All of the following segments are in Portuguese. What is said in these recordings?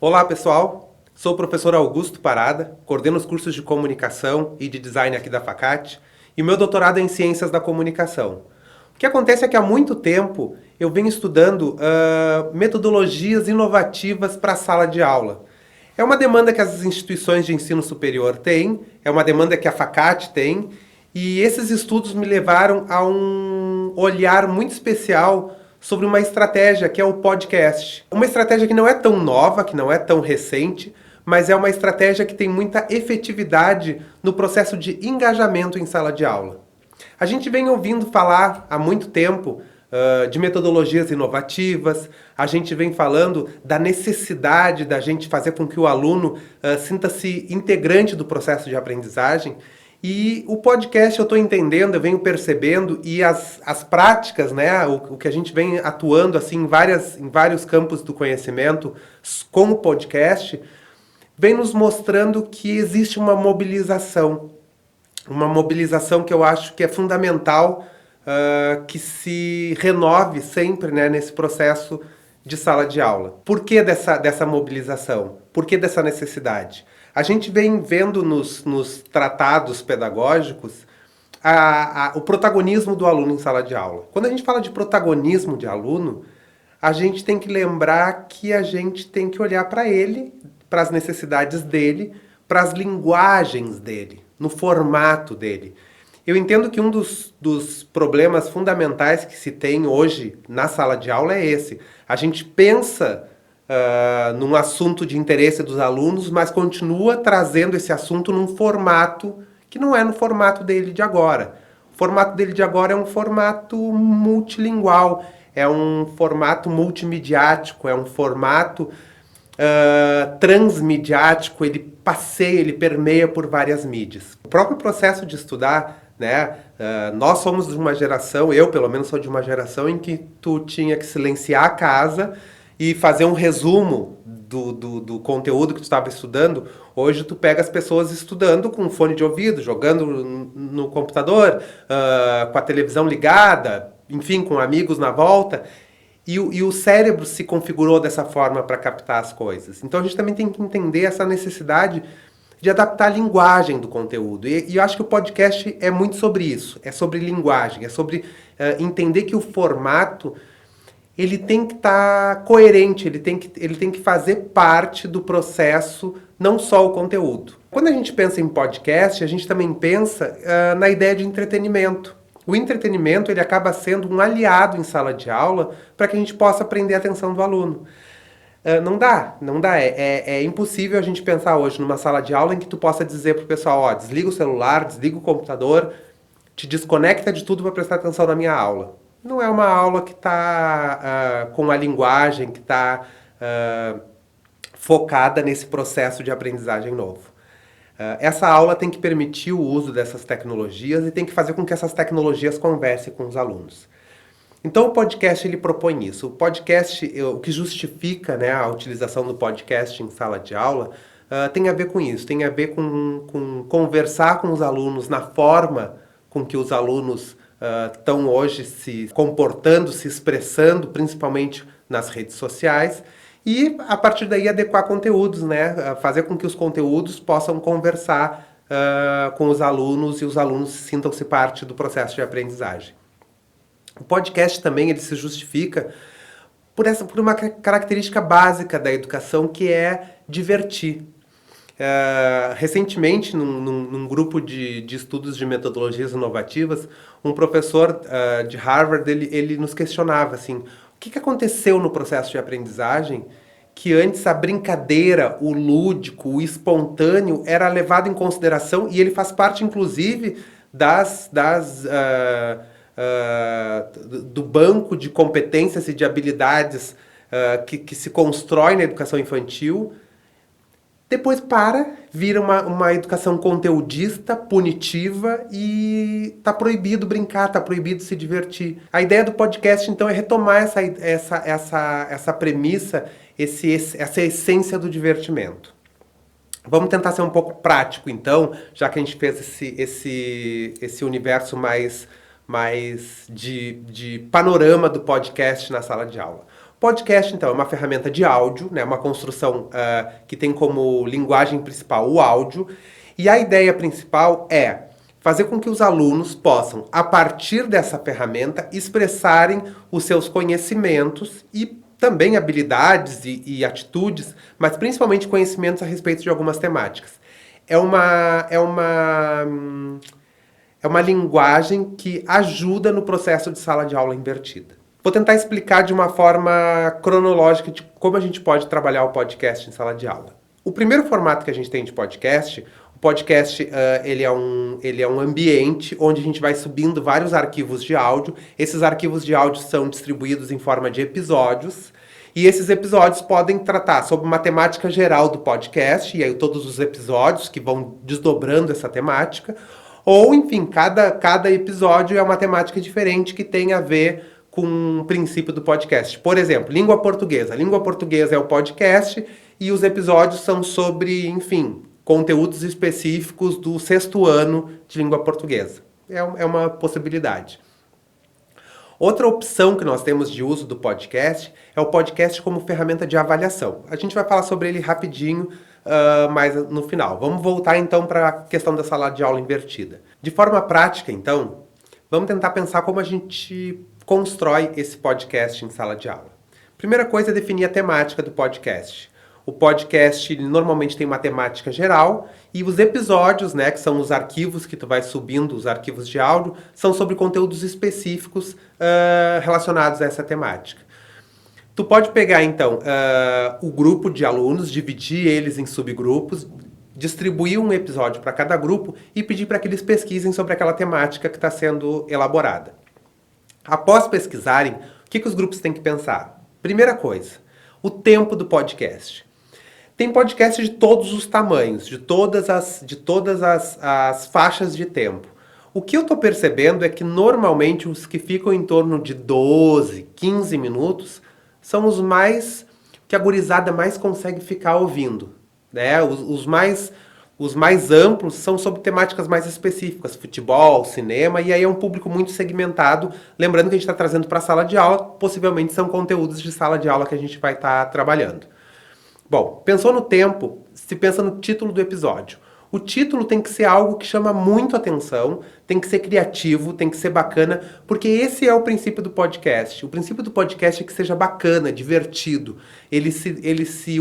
Olá, pessoal. Sou o professor Augusto Parada, coordeno os cursos de comunicação e de design aqui da Facate e o meu doutorado é em ciências da comunicação. O que acontece é que há muito tempo eu venho estudando metodologias inovativas para a sala de aula. É uma demanda que as instituições de ensino superior têm, é uma demanda que a Facate tem, e esses estudos me levaram a um olhar muito especial sobre uma estratégia que é o podcast. Uma estratégia que não é tão nova, que não é tão recente, mas é uma estratégia que tem muita efetividade no processo de engajamento em sala de aula. A gente vem ouvindo falar há muito tempo de metodologias inovativas, a gente vem falando da necessidade da gente fazer com que o aluno sinta-se integrante do processo de aprendizagem. E o podcast eu estou entendendo, eu venho percebendo, e as práticas, né, o que a gente vem atuando assim, em vários campos do conhecimento com o podcast, vem nos mostrando que existe uma mobilização que eu acho que é fundamental que se renove sempre, né, nesse processo de sala de aula. Por que dessa mobilização? Por que dessa necessidade? A gente vem vendo nos tratados pedagógicos o protagonismo do aluno em sala de aula. Quando a gente fala de protagonismo de aluno, a gente tem que lembrar que a gente tem que olhar para ele, para as necessidades dele, para as linguagens dele, no formato dele. Eu entendo que um dos problemas fundamentais que se tem hoje na sala de aula é esse. A gente pensa num assunto de interesse dos alunos, mas continua trazendo esse assunto num formato que não é no formato dele de agora. O formato dele de agora é um formato multilingual, é um formato multimediático, é um formato transmediático, ele passeia, ele permeia por várias mídias. O próprio processo de estudar, né, nós somos de uma geração, eu pelo menos sou de uma geração em que tu tinha que silenciar a casa e fazer um resumo do conteúdo que tu estava estudando. Hoje tu pega as pessoas estudando com fone de ouvido, jogando no computador, com a televisão ligada, enfim, com amigos na volta. E o cérebro se configurou dessa forma para captar as coisas. Então a gente também tem que entender essa necessidade de adaptar a linguagem do conteúdo. E eu acho que o podcast é muito sobre isso. É sobre linguagem, é sobre entender que o formato ele tem que estar coerente, ele tem que fazer parte do processo, não só o conteúdo. Quando a gente pensa em podcast, a gente também pensa na ideia de entretenimento. O entretenimento ele acaba sendo um aliado em sala de aula para que a gente possa prender a atenção do aluno. Não dá. É impossível a gente pensar hoje numa sala de aula em que tu possa dizer para o pessoal, ó, desliga o celular, desliga o computador, te desconecta de tudo para prestar atenção na minha aula. Não é uma aula que está com a linguagem, que está focada nesse processo de aprendizagem novo. Essa aula tem que permitir o uso dessas tecnologias e tem que fazer com que essas tecnologias conversem com os alunos. Então o podcast ele propõe isso. O podcast, o que justifica, né, a utilização do podcast em sala de aula, tem a ver com isso, tem a ver com conversar com os alunos na forma com que os alunos estão hoje se comportando, se expressando, principalmente nas redes sociais, e a partir daí adequar conteúdos, né? Fazer com que os conteúdos possam conversar com os alunos e os alunos sintam-se parte do processo de aprendizagem. O podcast também ele se justifica por uma característica básica da educação, que é divertir. Recentemente, num grupo de estudos de metodologias inovativas, um professor de Harvard ele nos questionava assim, o que aconteceu no processo de aprendizagem que antes a brincadeira, o lúdico, o espontâneo era levado em consideração, e ele faz parte inclusive do banco de competências e de habilidades que se constrói na educação infantil. Depois vira uma educação conteudista, punitiva, e está proibido brincar, está proibido se divertir. A ideia do podcast, então, é retomar essa premissa, essa essência do divertimento. Vamos tentar ser um pouco prático, então, já que a gente fez esse universo mais de panorama do podcast na sala de aula. Podcast, então, é uma ferramenta de áudio, né? Uma construção que tem como linguagem principal o áudio. E a ideia principal é fazer com que os alunos possam, a partir dessa ferramenta, expressarem os seus conhecimentos e também habilidades e atitudes, mas principalmente conhecimentos a respeito de algumas temáticas. É uma linguagem que ajuda no processo de sala de aula invertida. Vou tentar explicar de uma forma cronológica de como a gente pode trabalhar o podcast em sala de aula. O primeiro formato que a gente tem de podcast, o podcast ele é um ambiente onde a gente vai subindo vários arquivos de áudio. Esses arquivos de áudio são distribuídos em forma de episódios. E esses episódios podem tratar sobre uma temática geral do podcast, e aí todos os episódios que vão desdobrando essa temática. Ou, enfim, cada episódio é uma temática diferente que tem a ver com o princípio do podcast. Por exemplo, língua portuguesa. Língua portuguesa é o podcast e os episódios são sobre, enfim, conteúdos específicos do 6º ano de língua portuguesa. É uma possibilidade. Outra opção que nós temos de uso do podcast é o podcast como ferramenta de avaliação. A gente vai falar sobre ele rapidinho, mas no final. Vamos voltar então para a questão da sala de aula invertida. De forma prática, então, vamos tentar pensar como a gente constrói esse podcast em sala de aula. Primeira coisa é definir a temática do podcast. O podcast ele normalmente tem uma temática geral e os episódios, né, que são os arquivos que tu vai subindo, os arquivos de áudio, são sobre conteúdos específicos relacionados a essa temática. Tu pode pegar, então, o grupo de alunos, dividir eles em subgrupos, distribuir um episódio para cada grupo e pedir para que eles pesquisem sobre aquela temática que está sendo elaborada. Após pesquisarem, o que os grupos têm que pensar? Primeira coisa, o tempo do podcast. Tem podcast de todos os tamanhos, de todas as faixas de tempo. O que eu estou percebendo é que normalmente os que ficam em torno de 12, 15 minutos são os mais que a gurizada mais consegue ficar ouvindo, né? Os mais amplos são sobre temáticas mais específicas, futebol, cinema, e aí é um público muito segmentado. Lembrando que a gente está trazendo para a sala de aula, possivelmente são conteúdos de sala de aula que a gente vai estar trabalhando. Bom, pensou no tempo, se pensa no título do episódio. O título tem que ser algo que chama muito atenção, tem que ser criativo, tem que ser bacana, porque esse é o princípio do podcast. O princípio do podcast é que seja bacana, divertido. Ele se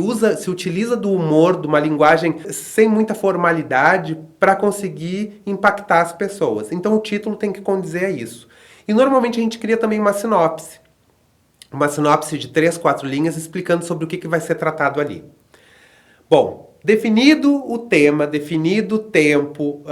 utiliza do humor, de uma linguagem sem muita formalidade para conseguir impactar as pessoas. Então o título tem que condizer a isso. E normalmente a gente cria também uma sinopse. Uma sinopse de 3, 4 linhas explicando sobre o que vai ser tratado ali. Bom, definido o tema, definido o tempo,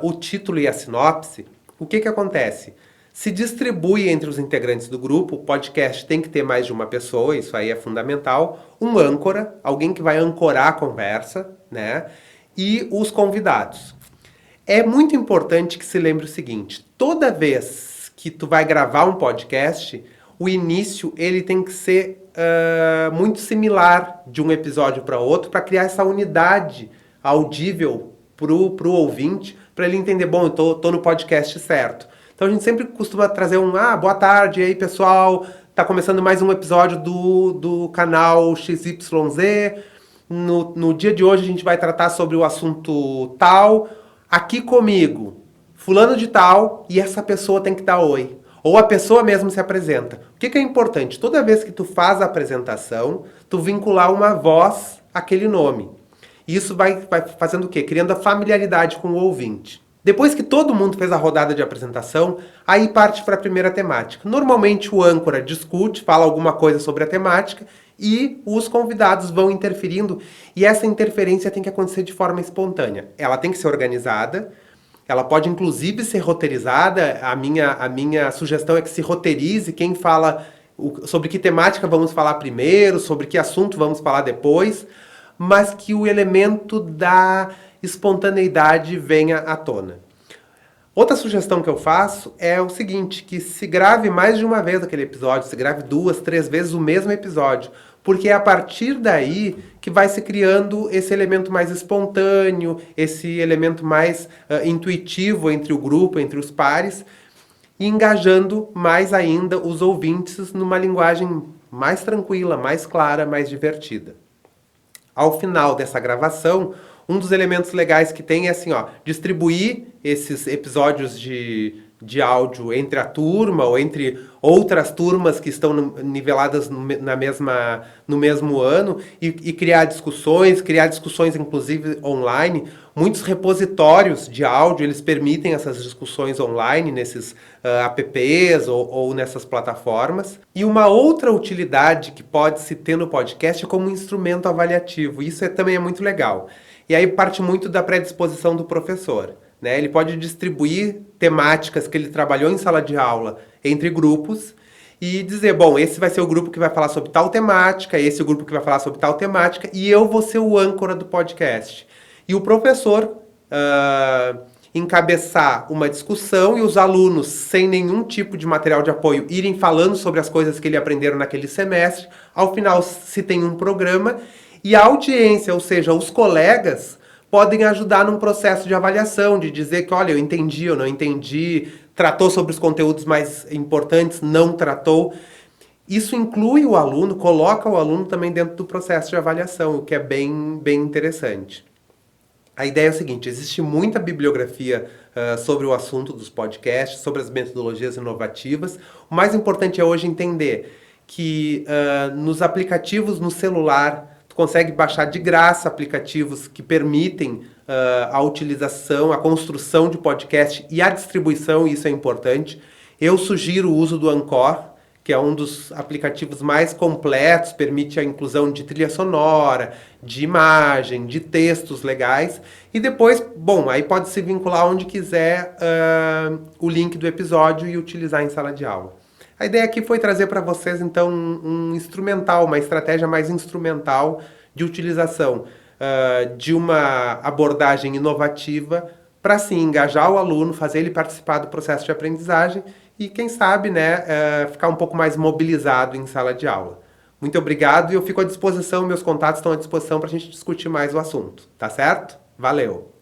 o título e a sinopse, o que acontece? Se distribui entre os integrantes do grupo, o podcast tem que ter mais de uma pessoa, isso aí é fundamental, um âncora, alguém que vai ancorar a conversa, né? E os convidados. É muito importante que se lembre o seguinte, toda vez que tu vai gravar um podcast, o início ele tem que ser muito similar de um episódio para outro para criar essa unidade audível pro ouvinte, para ele entender, bom, eu tô no podcast certo. Então a gente sempre costuma trazer boa tarde, e aí pessoal, tá começando mais um episódio do canal XYZ, no dia de hoje a gente vai tratar sobre o assunto tal, aqui comigo, fulano de tal, e essa pessoa tem que dar oi. Ou a pessoa mesmo se apresenta. O que é importante? Toda vez que tu faz a apresentação, tu vincular uma voz àquele nome. Isso vai fazendo o quê? Criando a familiaridade com o ouvinte. Depois que todo mundo fez a rodada de apresentação, aí parte para a primeira temática. Normalmente o âncora discute, fala alguma coisa sobre a temática e os convidados vão interferindo. E essa interferência tem que acontecer de forma espontânea. Ela tem que ser organizada. Ela pode, inclusive, ser roteirizada. A minha sugestão é que se roteirize quem fala sobre que temática vamos falar primeiro, sobre que assunto vamos falar depois, mas que o elemento da espontaneidade venha à tona. Outra sugestão que eu faço é o seguinte, que se grave mais de uma vez aquele episódio, se grave 2, 3 vezes o mesmo episódio, porque é a partir daí que vai se criando esse elemento mais espontâneo, esse elemento mais intuitivo entre o grupo, entre os pares, e engajando mais ainda os ouvintes numa linguagem mais tranquila, mais clara, mais divertida. Ao final dessa gravação, um dos elementos legais que tem é assim, ó, distribuir esses episódios de áudio entre a turma ou entre outras turmas que estão niveladas no mesmo ano e criar discussões inclusive online. Muitos repositórios de áudio, eles permitem essas discussões online nesses apps ou nessas plataformas. E uma outra utilidade que pode se ter no podcast é como um instrumento avaliativo. Isso também é muito legal. E aí parte muito da predisposição do professor. Né? Ele pode distribuir temáticas que ele trabalhou em sala de aula entre grupos e dizer, bom, esse vai ser o grupo que vai falar sobre tal temática, esse é o grupo que vai falar sobre tal temática, e eu vou ser o âncora do podcast. E o professor encabeçar uma discussão e os alunos, sem nenhum tipo de material de apoio, irem falando sobre as coisas que eles aprenderam naquele semestre. Ao final se tem um programa e a audiência, ou seja, os colegas, podem ajudar num processo de avaliação, de dizer que, olha, eu entendi, eu não entendi, tratou sobre os conteúdos mais importantes, não tratou. Isso inclui o aluno, coloca o aluno também dentro do processo de avaliação, o que é bem interessante. A ideia é o seguinte, existe muita bibliografia sobre o assunto dos podcasts, sobre as metodologias inovativas. O mais importante é hoje entender que nos aplicativos no celular, consegue baixar de graça aplicativos que permitem a utilização, a construção de podcast e a distribuição, isso é importante. Eu sugiro o uso do Anchor, que é um dos aplicativos mais completos, permite a inclusão de trilha sonora, de imagem, de textos legais. E depois, bom, aí pode se vincular onde quiser o link do episódio e utilizar em sala de aula. A ideia aqui foi trazer para vocês, então, um instrumental, uma estratégia mais instrumental de utilização de uma abordagem inovativa para, sim, engajar o aluno, fazer ele participar do processo de aprendizagem e, quem sabe, né, ficar um pouco mais mobilizado em sala de aula. Muito obrigado e eu fico à disposição, meus contatos estão à disposição para a gente discutir mais o assunto, tá certo? Valeu!